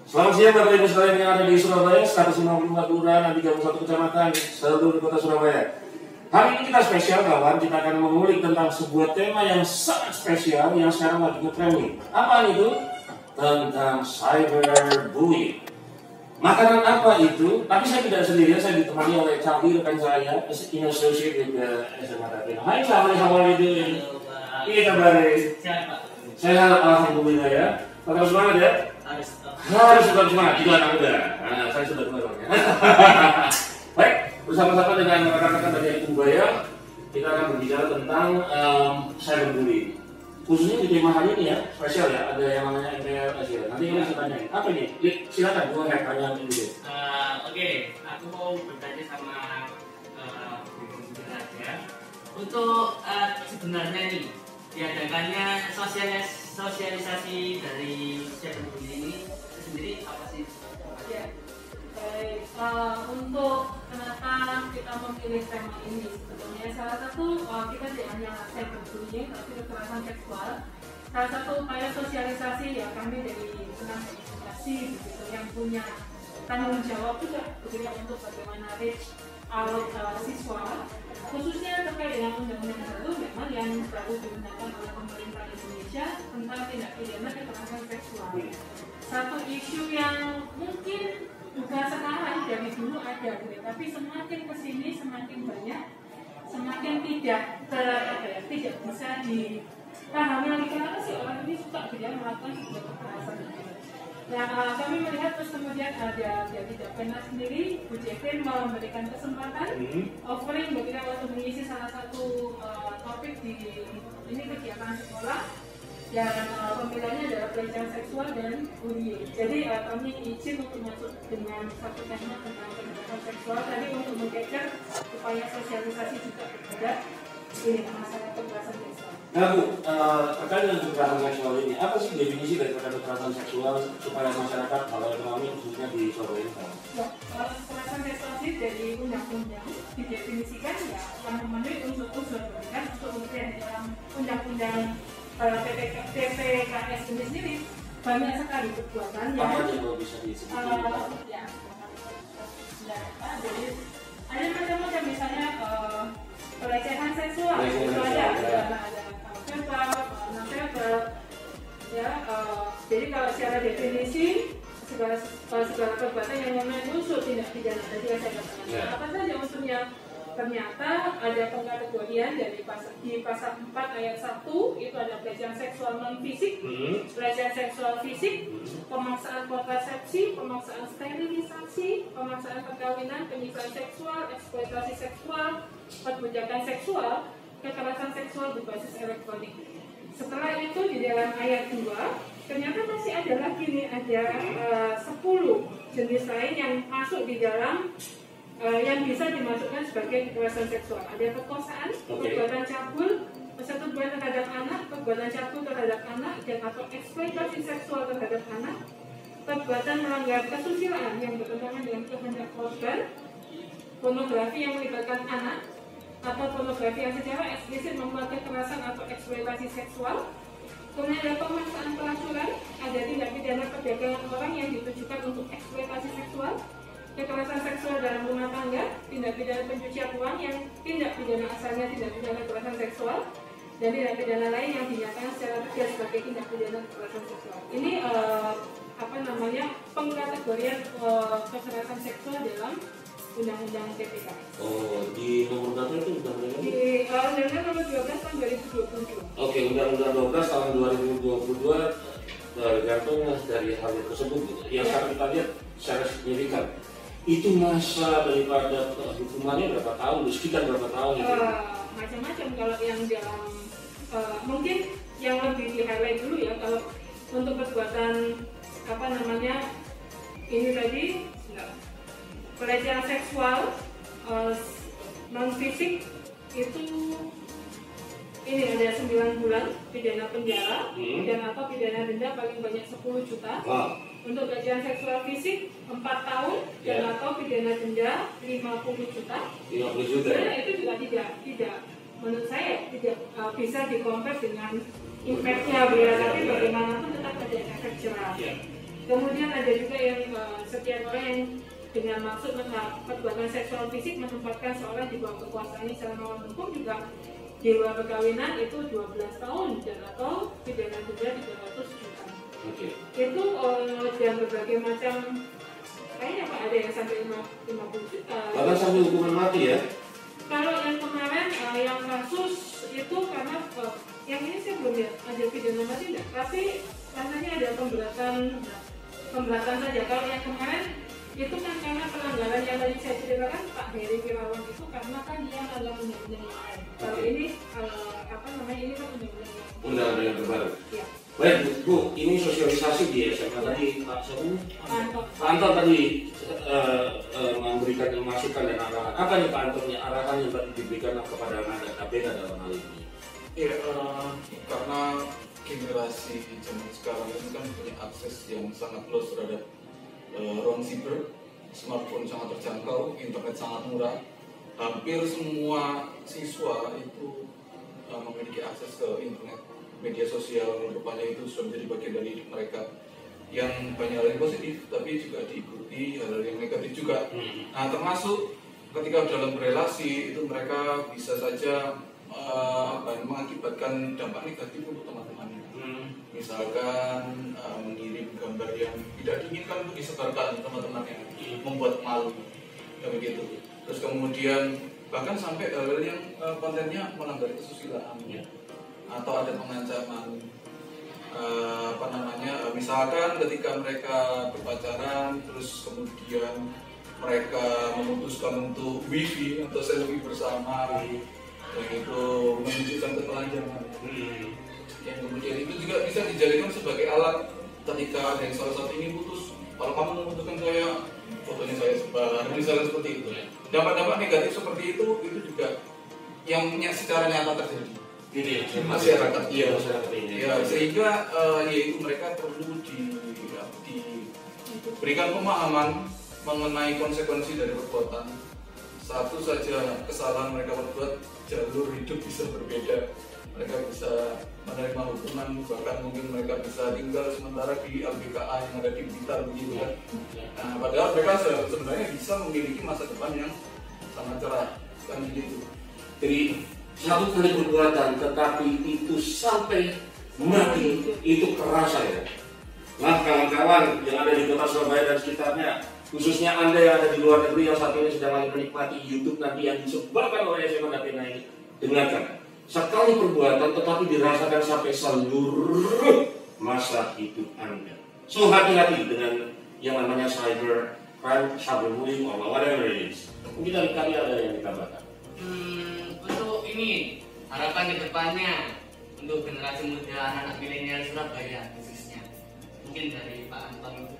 Selamat siang Bapak Ibu sekalian yang ada di Surabaya, 154 kelurahan dan 31 kecamatan seluruh di kota Surabaya. Hari ini kita spesial kawan, kita akan mengulik tentang sebuah tema yang sangat spesial yang sekarang lagi ngetrending. Apa itu? Tentang cyberbullying. Makanan apa itu? Tapi saya tidak sendirian, saya ditemani oleh Cabi, rekan saya, in associate with the SMA Tapino. Hai Cabi, how are you doing? Iya kabarnya. Sehat, alhamdulillah ya. Tetap semangat ya. Harus tetap semangat, itu anak muda. Nah, saya sudah dengar orangnya. Baik, bersama-sama dengan rekan-rekan dari Ubaya, kita akan berbicara tentang cyberbullying. Khususnya di tema hari ini ya, spesial ya, ada yang namanya MPL Asia. Nanti kita bisa tanyain, apa ini? Silakan, gue tanya dulu. Oke, aku mau bertanya sama ya. Untuk sebenarnya nih, diadakannya sosialisasi dari cyberbullying ini sendiri apa sih? Ya, baik. Untuk kenapa kita memilih tema ini sebetulnya salah satu kita tidak hanya cyberbullying tapi kekerasan seksual. Salah satu upaya sosialisasi ya kami dari tenaga edukasi begitu yang punya tanggung jawab juga begitu untuk bagaimana reach out siswa khususnya terkait dengan undang-undang baru memang yang baru digunakan oleh pemerintah Indonesia tentang tindak pidana kekerasan seksual. Satu isu yang mungkin bukan sekarang dari dulu ada, tapi semakin kesini semakin banyak, semakin tidak bisa dipahami lagi kenapa sih orang ini suka dia melakukan sebuah kekerasan. Nah, kami melihat terus kemudian ada dari Dapena sendiri, Bu Jevin memberikan kesempatan offering bagi kita untuk mengisi salah satu topik di ini kegiatan sekolah yang pemilihannya adalah pelecehan seksual dan bullying. Jadi kami izin untuk masuk dengan satu tema tentang pelecehan seksual tadi untuk menggeser upaya sosialisasi juga kepada ini masalah kekerasan seksual. Nah Bu, terkait dengan kekerasan seksual ini, apa sih definisi dari kekerasan seksual supaya masyarakat kalau ekonomi khususnya di Surabaya ini? Ya, kekerasan seksual ini dari undang-undang didefinisikan ya yang memenuhi unsur-unsur kan untuk kemudian dalam undang-undang PPKS ini sendiri banyak sekali perbuatan yang bisa disebutkan? Jadi ada macam-macam misalnya pelecehan seksual itu ada verbal, non-verbal ya. Jadi kalau secara definisi segala perbuatan yang memenuhi unsur tindak pidana tadi yang saya katakan. Apa saja unsurnya? Ternyata ada pengkategorian dari di pasal 4 ayat 1 itu ada pelecehan seksual non fisik, pelecehan seksual fisik, pemaksaan kontrasepsi, pemaksaan sterilisasi, pemaksaan perkawinan, penyiksaan seksual, eksploitasi seksual, perbudakan seksual, kekerasan seksual berbasis elektronik. Setelah itu di dalam ayat 2 ternyata masih ada lagi nih, ada 10 jenis lain yang masuk di dalam yang bisa dimasukkan sebagai kekerasan seksual. Ada perkosaan, perbuatan cabul, persetubuhan terhadap anak, perbuatan cabul terhadap anak, dan atau eksploitasi seksual terhadap anak, perbuatan melanggar kesusilaan yang bertentangan dengan kehendak korban, pornografi yang melibatkan anak, atau pornografi yang secara eksplisit membuat kekerasan atau eksploitasi seksual. Kemudian ada pemaksaan pelacuran, ada tindak pidana perdagangan orang yang ditujukan untuk eksploitasi seksual, kekerasan seksual dalam rumah tangga, tindak pidana pencucian uang yang tindak pidana asalnya tindak pidana kekerasan seksual, dan tindak pidana lain yang dinyatakan secara tegas sebagai tindak pidana kekerasan seksual. Ini pengkategorian kekerasan seksual dalam Undang-Undang PPK. Oh, di nomor berapa itu undang-undang? Di Undang-Undang nomor 12 tahun 2022. Oke, Undang-Undang 12 tahun 2022 tergantung dari hal tersebut. Yang kita lihat secara signifikan itu masa daripada hukumannya berapa tahun, sekitar berapa tahun itu? Macam-macam. Kalau yang dalam mungkin yang lebih di highlight dulu ya, kalau untuk perbuatan ini tadi pelecehan seksual non fisik itu ini ada 9 bulan pidana penjara dan atau pidana denda paling banyak 10 juta. Untuk pelecehan seksual fisik 4 tahun dan atau pidana denda 50 juta. 50 juta. Sebenarnya itu juga tidak menurut saya tidak bisa dikompar dengan impact-nya tapi bagaimanapun tetap ada efek jerah. Kemudian ada juga yang setiap orang yang dengan maksud perbuatan seksual fisik menempatkan seorang di bawah kekuasaannya secara melawan hukum juga di luar perkawinan itu 12 tahun dan atau pidana denda 300 juta. Itu dan berbagai macam, kayaknya Pak ada yang sampai 50 juta. Bahkan sampai hukuman mati ya? Kalau yang kemarin yang kasus itu karena yang ini saya belum lihat ada pidana mati enggak, tapi rasanya ada pemberatan saja. Kalau yang kemarin itu kan karena pelanggaran yang tadi saya ceritakan Pak Heri Wirawan itu karena kan dia melanggar undang-undang yang lain. Kalau ini ini kan undang-undang yang terbaru. Ya. Baik Bu, ini sosialisasi di SMA tadi Pak Anton tadi memberikan masukan dan arahan. Apa nih Pak Anton arahan yang tadi diberikan kepada anak KPK dalam hal ini? Iya, karena generasi zaman sekarang ini kan punya akses yang sangat luas terhadap ruang siber, smartphone sangat terjangkau, internet sangat murah. Hampir semua siswa itu memiliki akses ke internet, media sosial, rupanya itu sudah menjadi bagian dari hidup mereka. Yang banyak hal yang positif, tapi juga diikuti hal-hal yang negatif juga. Nah, termasuk ketika dalam berelasi itu mereka bisa saja mengakibatkan dampak negatif untuk teman-temannya. Misalkan mengirim gambar yang tidak diinginkan untuk disebarkan teman-temannya, membuat malu, dan begitu. Terus kemudian bahkan sampai hal-hal yang kontennya melanggar kesusilaan, atau ada pengancaman, misalkan ketika mereka berpacaran, terus kemudian mereka memutuskan untuk wifi atau selfie bersama. Yang itu menunjukkan ketelanjangan. Yang kemudian itu juga bisa dijadikan sebagai alat ketika ada yang salah satu ini putus. Kalau kamu membutuhkan saya, fotonya saya sebar, misalnya seperti itu. Dampak-dampak negatif seperti itu juga yang secara nyata terjadi. Ini masyarakat, sehingga yaitu mereka perlu diberikan pemahaman mengenai konsekuensi dari perbuatan. Satu saja kesalahan mereka berbuat, jalur hidup bisa berbeda. Mereka bisa menerima hukuman, bahkan mungkin mereka bisa tinggal sementara di LBKA yang ada di Blitar begitu kan. Nah, padahal mereka sebenarnya bisa memiliki masa depan yang sangat cerah kan begitu. Jadi satu kali perbuatan tetapi itu sampai mati itu kerasa ya. Nah kawan-kawan yang ada di kota Surabaya dan sekitarnya, khususnya Anda yang ada di luar negeri yang saat ini sedang lagi menikmati YouTube nanti yang disebarkan oleh SMA Datina ini, dengarkan. Sekali perbuatan tetapi dirasakan sampai seluruh masa hidup Anda. So hati-hati dengan yang namanya cyber crime, cyberbullying, or whatever it is. Mungkin dari kalian ada yang ditambahkan. Untuk ini harapan kedepannya untuk generasi muda anak-anak milenial Surabaya khususnya, mungkin dari Pak Anton.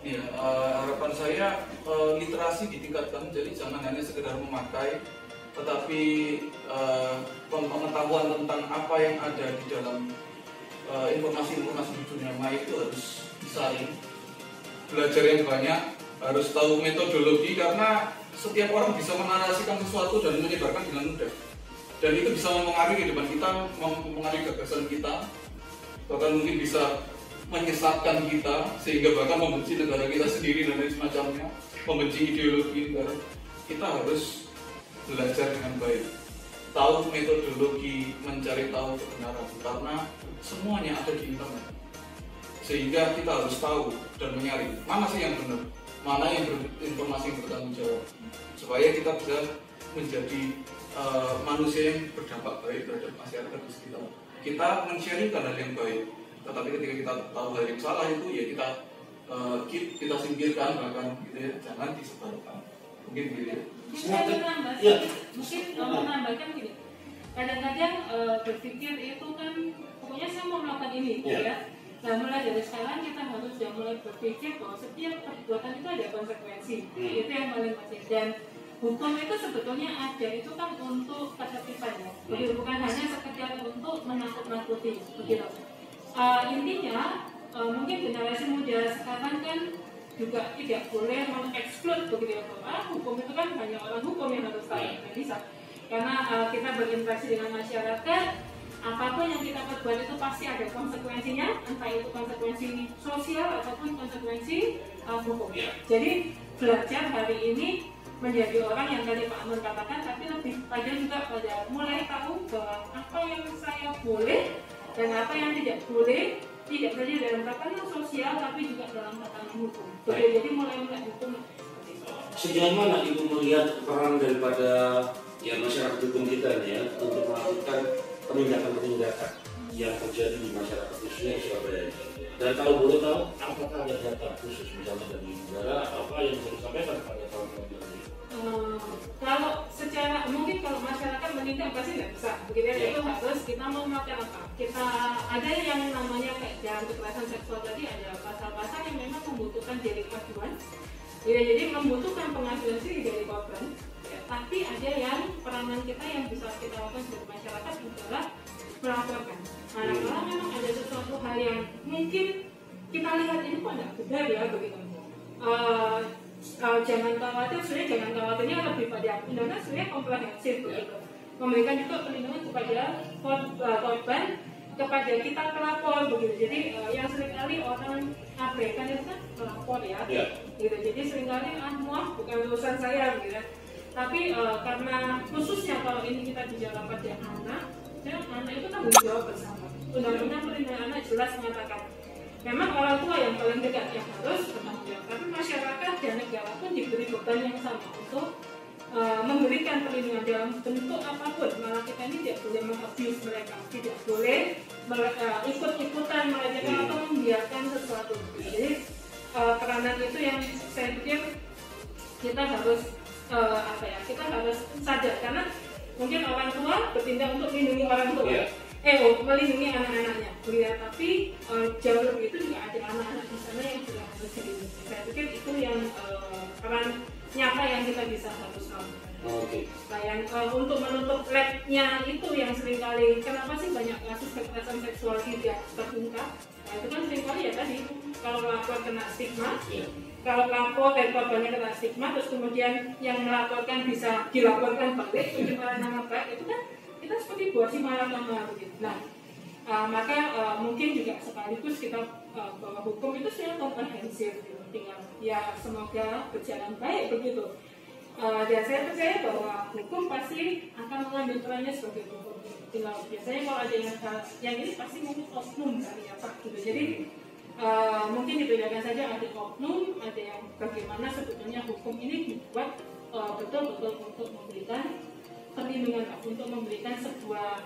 Ya, harapan saya literasi ditingkatkan, jadi jangan hanya sekedar memakai, tetapi pengetahuan tentang apa yang ada di dalam informasi-informasi di dunia maya itu harus disaring, belajar yang banyak, harus tahu metodologi karena setiap orang bisa menarasikan sesuatu dan menyebarkan dengan mudah, dan itu bisa mempengaruhi kehidupan kita, mempengaruhi gagasan kita, bahkan mungkin bisa menyesatkan kita sehingga bahkan membenci negara kita sendiri dan lain semacamnya, membenci ideologi negara. Kita harus belajar dengan baik, tahu metodologi mencari tahu kebenaran karena semuanya ada di internet, sehingga kita harus tahu dan menyaring mana sih yang benar, mana yang informasi yang bertanggung jawab, supaya kita bisa menjadi manusia yang berdampak baik terhadap masyarakat di sekitar. Kita men-sharingkan hal yang baik, tetapi ketika kita tahu hal yang salah itu ya kita singkirkan, bahkan gitu ya, jangan disebarkan. Mungkin gitu ya. Mungkin menambahkan gini, kadang-kadang berpikir itu kan pokoknya saya mau melakukan ini, ya. Nah, mulai dari sekarang kita harus mulai berpikir bahwa setiap perbuatan itu ada konsekuensi. Itu yang paling penting. Dan hukum itu sebetulnya ada itu kan untuk ketertiban ya. Jadi bukan hanya sekedar untuk menakut-nakuti begitu. Intinya mungkin generasi muda sekarang kan juga tidak boleh mengeksklud begitu ya. Hukum itu kan hanya orang hukum yang harus tahu, tidak bisa. Karena kita berinteraksi dengan masyarakat, apapun yang kita perbuat itu pasti ada konsekuensinya, entah itu konsekuensi sosial ataupun konsekuensi hukum. Jadi belajar hari ini menjadi orang yang tadi Pak Nur katakan, tapi lebih pada juga pada mulai tahu bahwa apa yang saya boleh dan apa yang tidak boleh, tidak saja dalam tatanan sosial tapi juga dalam tatanan hukum. Jadi mulai hukum. Sejauh mana Ibu melihat peran daripada masyarakat hukum kita ya untuk melakukan penindakan-penindakan yang terjadi di masyarakat khususnya di Surabaya? Dan kalau boleh tahu, apakah ada data khusus misalnya dari negara apa yang bisa disampaikan pada kawan-kawan ini? Kalau secara mungkin kalau masyarakat menindak pasti nggak bisa, begitu ya. Itu harus kita mau melakukan apa? Kita ada yang namanya kayak dalam kekerasan seksual tadi ada pasal-pasal yang memang membutuhkan delik aduan. Jadi membutuhkan pengaduan sih dari korban. Tapi ada yang peranan kita yang bisa kita lakukan sebagai masyarakat adalah melaporkan. Nah, kalau memang ada sesuatu hal yang mungkin kita lihat ini kok tidak benar ya begitu. Jangan khawatir, sebenarnya jangan khawatirnya lebih pada undang-undang sebenarnya komprehensif begitu. Memberikan juga perlindungan kepada korban, kepada kita pelapor begitu. Jadi yang seringkali orang abaikan itu kan pelapor ya. Gitu. Jadi seringkali muah bukan urusan saya gitu. Tapi karena khususnya kalau ini kita bicara pada anak itu tanggung jawab bersama. Undang-undang perlindungan anak jelas mengatakan memang orang tua yang paling dekat yang harus bertanggung jawab. Tapi masyarakat dan negara pun diberi beban yang sama untuk memberikan perlindungan dalam bentuk apapun. Malah kita ini tidak boleh mengabuse mereka, tidak boleh ikut-ikutan mereka atau membiarkan sesuatu. Jadi peranan itu yang saya pikir kita harus kita harus sadar, karena mungkin orang tua bertindak untuk melindungi orang tua, melindungi anak-anaknya, tapi jauh lebih itu juga ada anak-anak di sana yang juga harus dilindungi. Saya pikir itu yang peran nyata yang kita bisa harus lakukan. Nah, yang untuk menutup labnya itu yang seringkali kenapa sih banyak kasus kekerasan seksual tidak terungkap? Nah, itu kan seringkali ya tadi kalau lapor kena stigma. Kalau lapor dan korbannya kena stigma, terus kemudian yang melaporkan bisa dilaporkan balik, pencemaran nama baik, itu kan kita seperti buah simalakama begitu. Nah, maka mungkin juga sekaligus kita bahwa hukum itu sebenarnya komprehensif, gitu. Tinggal ya semoga berjalan baik begitu. Dan saya percaya bahwa hukum pasti akan mengambil perannya sebagai hukum. Tinggal biasanya kalau ada yang ini pasti mungkin oknum kali ya Pak gitu. Jadi mungkin dibedakan saja ada oknum, ada yang bagaimana sebetulnya hukum ini dibuat betul-betul untuk memberikan perlindungan, untuk memberikan sebuah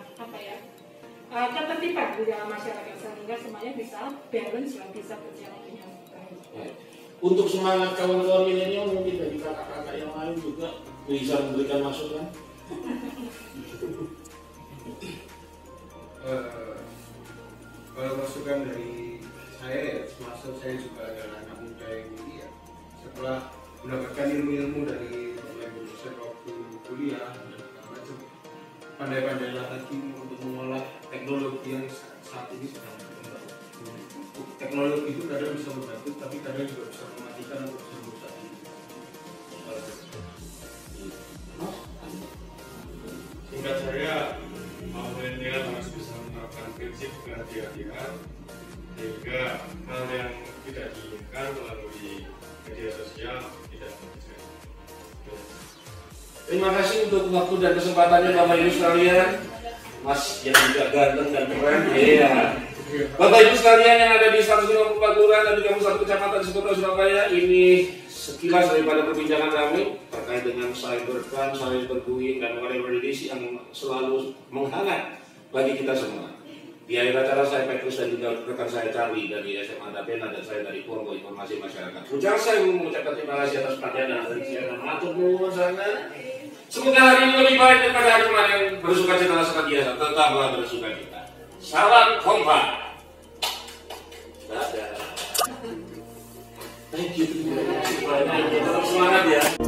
ketertiban di dalam masyarakat sehingga semuanya bisa balance dan bisa berjalan dengan baik. Untuk semangat kawan-kawan milenial mungkin dari kakak-kakak yang lain juga bisa memberikan masukan. Kalau masukan dari saya ya, termasuk saya juga adalah anak muda yang ini ya, setelah mendapatkan ilmu-ilmu dari dosen waktu kuliah dan segala macam, pandai-pandailah lagi untuk mengolah teknologi yang saat ini sedang berkembang. Teknologi itu kadang bisa membantu, tapi kadang juga bisa mematikan atau bisa merusak. Singkat saya, milenial harus bisa menerapkan prinsip kehati-hatian sehingga hal yang tidak diinginkan melalui media sosial tidak terjadi. Terima kasih untuk waktu dan kesempatannya Bapak Ibu sekalian. Mas yang juga ganteng dan keren. Iya. Bapak Ibu sekalian yang ada di 154 kelurahan dan 31 kecamatan di Kota Surabaya, ini sekilas daripada perbincangan kami terkait dengan cybercrime, cyberbullying dan whatever it is yang selalu menghangat bagi kita semua. Di akhir acara saya Petrus dan juga rekan saya Charlie dari SMA Dapena dan saya dari Porgo Informasi Masyarakat. Ucap saya mengucapkan terima kasih atas perhatian dan atensinya dan matur nuwun sangat. Semoga hari ini lebih baik daripada hari kemarin. Bersuka cita sangat biasa, tetaplah bersuka cita. Salam kompak. Dadah. Thank you. Semangat ya.